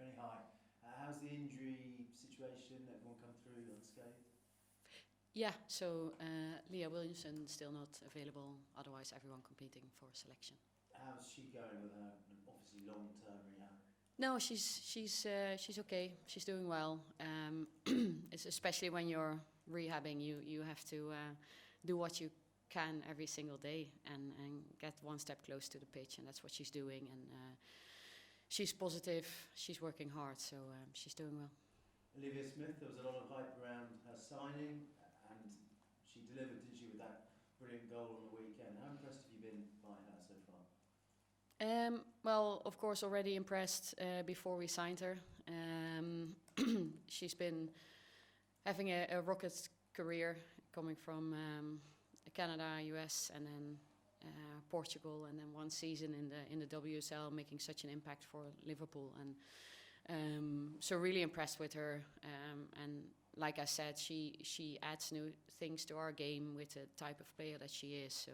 Renee, hi. How's the injury situation? Everyone come through unscathed? Yeah, so Leah Williamson still not available, otherwise everyone competing for selection. How's she going with her obviously long-term rehab? No, she's okay. She's doing well. It's especially when you're rehabbing, you have to do what you can every single day and get one step close to the pitch, and that's what she's doing. And she's positive. She's working hard, so she's doing well. Olivia Smith, there was a lot of hype around her signing, and she delivered, didn't she, with that brilliant goal on the weekend. How impressed have you been by her so far? Well, of course, already impressed before we signed her. She's been having a rocket career, coming from Canada, US, and then Portugal, and then one season in the WSL, making such an impact for Liverpool. And so really impressed with her. And like I said, she adds new things to our game with the type of player that she is. So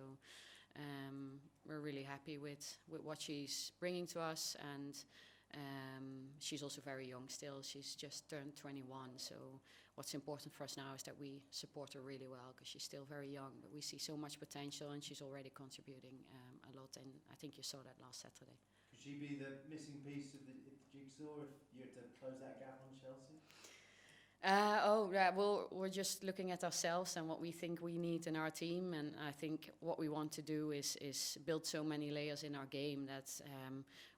we're really happy with what she's bringing to us, and she's also very young still. She's just turned 21, so what's important for us now is that we support her really well, because she's still very young, but we see so much potential, and she's already contributing a lot, and I think you saw that last Saturday. Could she be the missing piece of the jigsaw if you had to close that gap on Chelsea? We're just looking at ourselves and what we think we need in our team, and I think what we want to do is build so many layers in our game that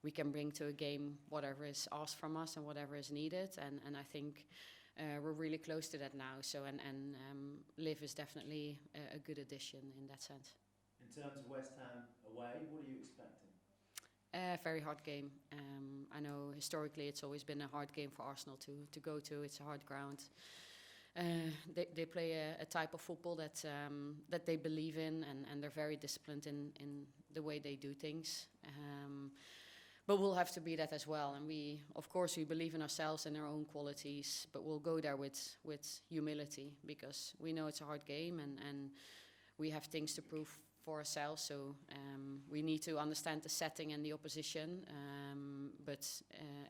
we can bring to a game whatever is asked from us and whatever is needed, and I think we're really close to that now. So and Liv is definitely a good addition in that sense. In terms of West Ham away, what are you expecting? Very hard game. I know historically it's always been a hard game for Arsenal to go to. It's a hard ground. They play a type of football that they believe in, and they're very disciplined in the way they do things. But we'll have to be that as well. And we believe in ourselves and our own qualities, but we'll go there with humility, because we know it's a hard game, and we have things to prove for ourselves, so we need to understand the setting and the opposition, but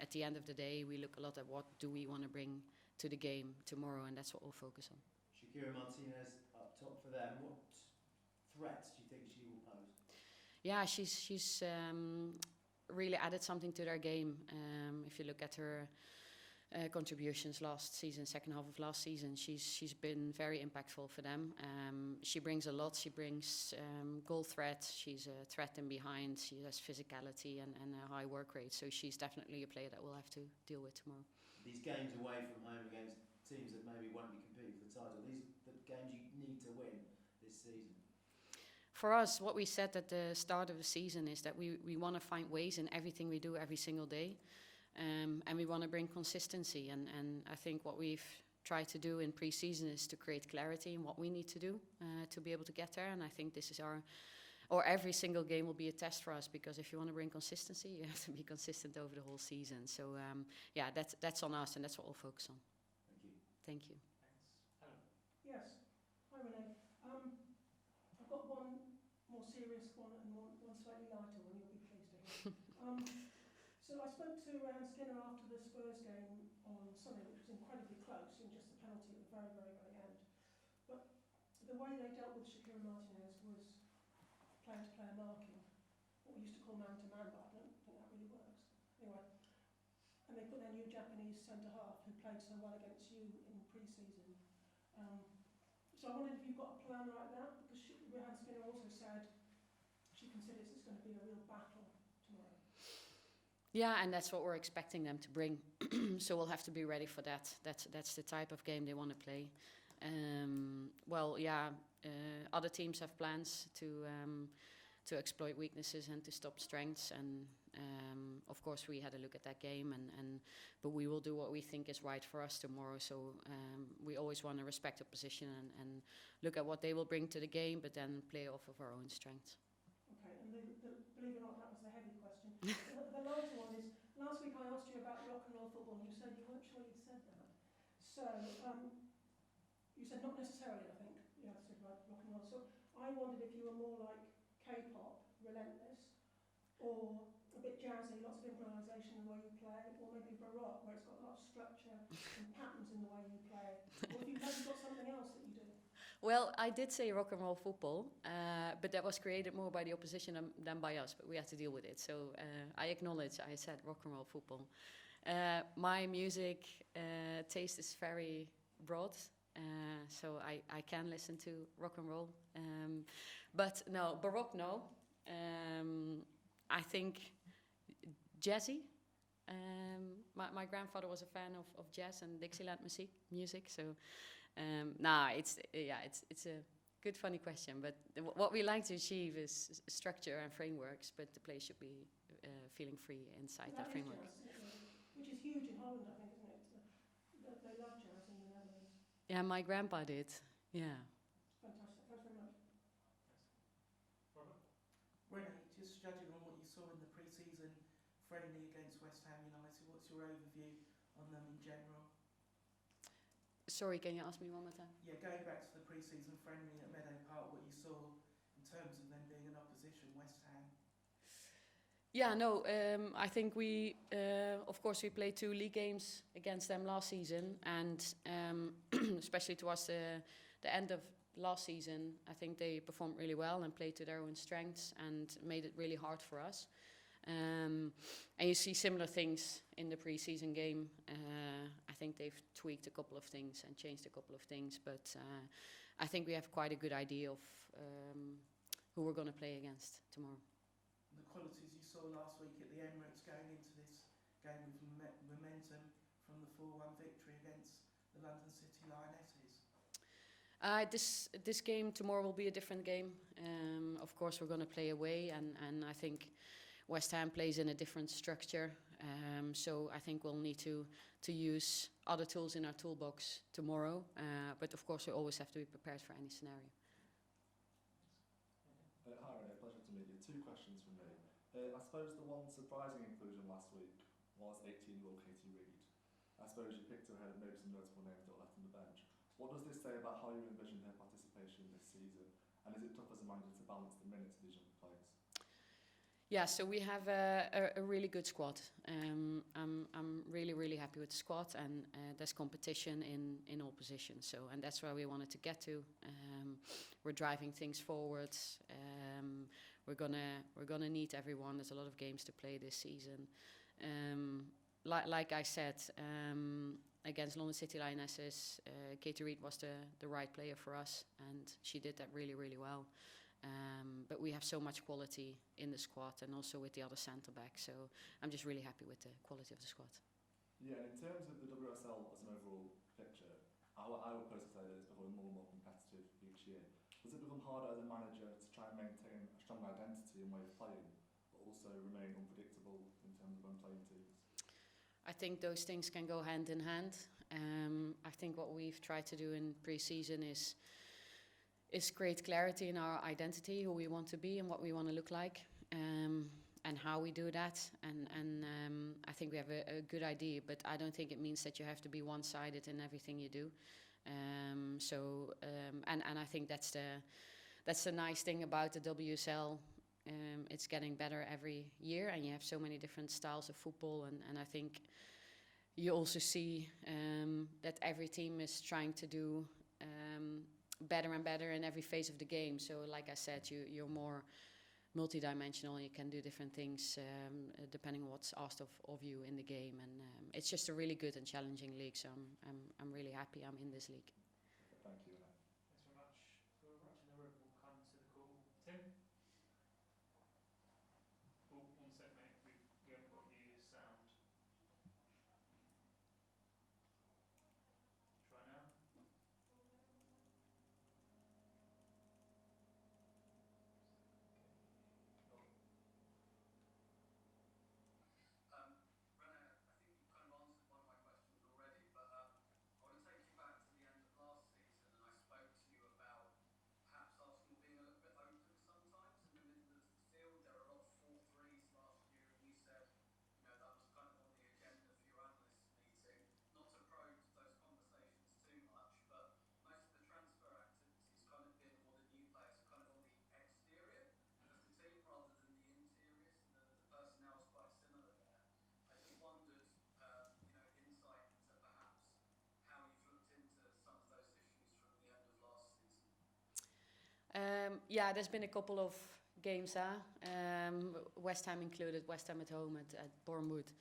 at the end of the day we look a lot at what do we want to bring to the game tomorrow, and that's what we'll focus on. Shakira Martinez up top for them. What threats do you think she will pose? Yeah, she's really added something to their game. If you look at her contributions last season, second half of last season, she's been very impactful for them. She brings a lot. She brings goal threat. She's a threat in behind. She has physicality and a high work rate. So she's definitely a player that we'll have to deal with tomorrow. These games away from home against teams that maybe won't be competing for the title, these are the games you need to win this season. For us, what we said at the start of the season is that we want to find ways in everything we do every single day. And we want to bring consistency, and I think what we've tried to do in pre-season is to create clarity in what we need to do to be able to get there, and I think this is every single game will be a test for us, because if you want to bring consistency, you have to be consistent over the whole season. So that's on us, and that's what we'll focus on. Thank you. Thank you. Thanks. Helen. Yes. Hi, Renee. I've got one more serious one and one slightly lighter one, you'll be pleased to hear. So I spoke to Skinner after the Spurs game on Sunday, which was incredibly close, in just the penalty at the very, very, very end. But the way they dealt with Shakira Martinez was player-to-player marking, what we used to call man-to-man, but I don't think that really works. Anyway, and they put their new Japanese centre-half, who played so well against you in pre-season. So I wondered if you've got a plan like that, because Skinner also said she considers it's going to be a real battle tomorrow. Yeah, and that's what we're expecting them to bring. So we'll have to be ready for that. That's the type of game they want to play. Other teams have plans to exploit weaknesses and to stop strengths. And of course, we had a look at that game, but we will do what we think is right for us tomorrow. So we always want to respect the position and look at what they will bring to the game, but then play off of our own strengths. Okay, and believe it or not, that was the heavy question. The lighter one is, last week I asked you about rock and roll football, and you said you weren't sure you'd said that. So, you said not necessarily, I think, you had said about rock and roll. So I wondered if you were more like K-pop, relentless, or a bit jazzy, lots of improvisation in the way you play, or maybe Baroque, where it's got a lot of structure and patterns in the way you play? Or have you maybe got something else that you do? Well, I did say rock and roll football, but that was created more by the opposition than by us, but we had to deal with it. So I acknowledge I said rock and roll football. My music taste is very broad, so I can listen to rock and roll. But no, Baroque, no. I think jazzy. My grandfather was a fan of jazz and Dixieland music, so it's a good funny question. But what we like to achieve is structure and frameworks, but the place should be feeling free inside that framework. Jazz, which is huge in Holland, I think, isn't it? They love jazz in the Netherlands. Yeah, my grandpa did. Yeah. Fantastic. Thanks very much. Robert? Renee, just judging on what you saw in the pre-season friendly against West Ham United, what's your overview on them in general? Sorry, can you ask me one more time? Yeah, going back to the pre-season friendly at Meadow Park, what you saw in terms of them being an opposition, West Ham? Yeah, no, I think of course, we played 2 league games against them last season, and especially towards the end of last season, I think they performed really well and played to their own strengths and made it really hard for us. And you see similar things in the pre-season game. I think they've tweaked a couple of things and changed a couple of things, but I think we have quite a good idea of who we're going to play against tomorrow. The qualities you saw last week at the Emirates going into this game with momentum from the 4-1 victory against the London City Lionesses? This game tomorrow will be a different game. Of course, we're going to play away, and I think West Ham plays in a different structure. So I think we'll need to use other tools in our toolbox tomorrow. But of course, we always have to be prepared for any scenario. Hi Renee, pleasure to meet you. 2 questions from me. I suppose the one surprising inclusion last week was 18-year-old Katie Reid. I suppose you picked her ahead of maybe some notable names that were left on the bench. What does this say about how you envision her participation this season? And is it tough as a manager to balance the minutes of these young players? Yeah, so we have a really good squad. I'm really happy with the squad, and there's competition in all positions. So, and that's where we wanted to get to. We're driving things forward. We're gonna need everyone. There's a lot of games to play this season. Like I said, against London City Lionesses, Katie Reid was the right player for us, and she did that really well. But we have so much quality in the squad, and also with the other centre back. So I'm just really happy with the quality of the squad. Yeah, in terms of the WSL as an overall picture, I would personally say that it's becoming more and more competitive each year. Does it become harder as a manager to try and maintain a strong identity and way of playing, but also remain unpredictable in terms of when playing teams? I think those things can go hand in hand. I think what we've tried to do in pre-season is create clarity in our identity, who we want to be and what we want to look like, and how we do that. And I think we have a good idea, but I don't think it means that you have to be one-sided in everything you do. And I think that's the nice thing about the WSL. It's getting better every year, and you have so many different styles of football, and I think you also see that every team is trying to do better and better in every phase of the game. So like I said, you're more multi-dimensional. You can do different things depending on what's asked of you in the game, and it's just a really good and challenging league. So I'm really happy I'm in this league. Thank you, Renee. Thanks very much for watching the room. We'll come to the call. Tim? Oh, 1 sec, mate. We haven't got the sound. Try now. Renee, I think you've kind of answered one of my questions already, but I want to take you back to the end of Yeah, there's been a couple of games, West Ham included, West Ham at home at Bournemouth.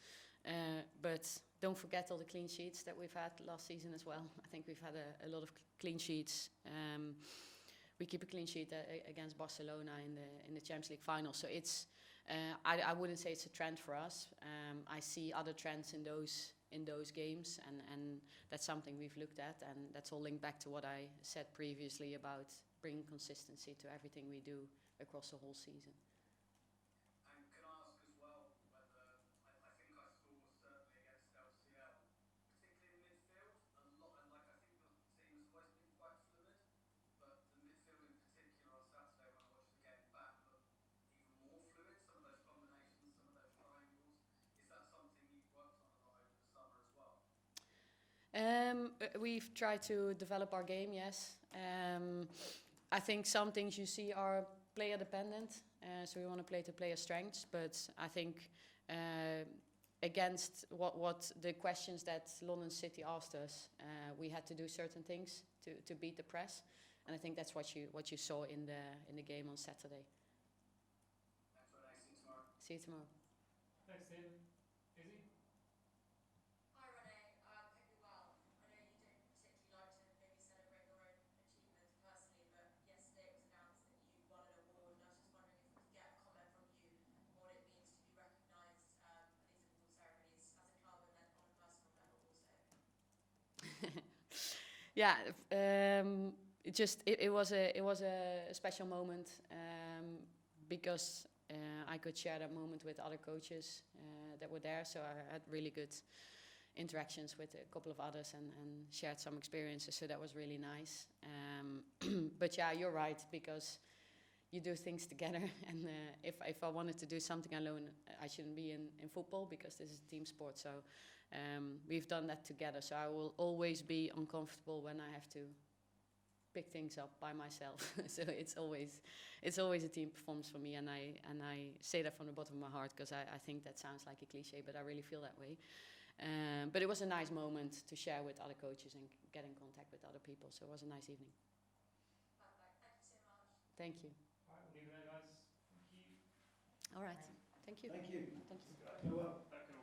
But don't forget all the clean sheets that we've had last season as well. I think we've had a lot of clean sheets. We keep a clean sheet against Barcelona in the Champions League final. So it's I wouldn't say it's a trend for us. I see other trends in those games, and that's something we've looked at, and that's all linked back to what I said previously about bringing consistency to everything we do across the whole season. And can I ask as well whether, I think I saw certainly against LCL, particularly in midfield, a lot, and like I think the team has always been quite fluid, but the midfield in particular on Saturday when I watched the game back looked even more fluid, some of those combinations, some of those triangles. Is that something you've worked on a lot over the summer as well? We've tried to develop our game, yes. I think some things you see are player dependent, so we want to play to player strengths, but I think against what the questions that London City asked us, we had to do certain things to beat the press, and I think that's what you saw in the game on Saturday. Thanks, Renee. See you tomorrow. See you tomorrow. Thanks, Stephen. Izzy? Hi Renee, hope you're well. I know you don't particularly like to maybe celebrate your own achievements personally, but yesterday it was announced that you won an award, and I was just wondering if we could get a comment from you on what it means to be recognised at these award ceremonies as a club and then on a personal level also. Yeah, it was a special moment because I could share that moment with other coaches that were there. So I had really good interactions with a couple of others and shared some experiences. So that was really nice. But yeah, you're right, because you do things together. And if I wanted to do something alone, I shouldn't be in football, because this is a team sport. So we've done that together. So I will always be uncomfortable when I have to pick things up by myself. So it's always a team performance for me, and I say that from the bottom of my heart, because I think that sounds like a cliche, but I really feel that way. But it was a nice moment to share with other coaches and get in contact with other people. So it was a nice evening. Perfect, thank you so much. Thank you. All right, we'll leave it there, guys. Thank you. All right. Thank you. Thank you. Thank you. Go well. That can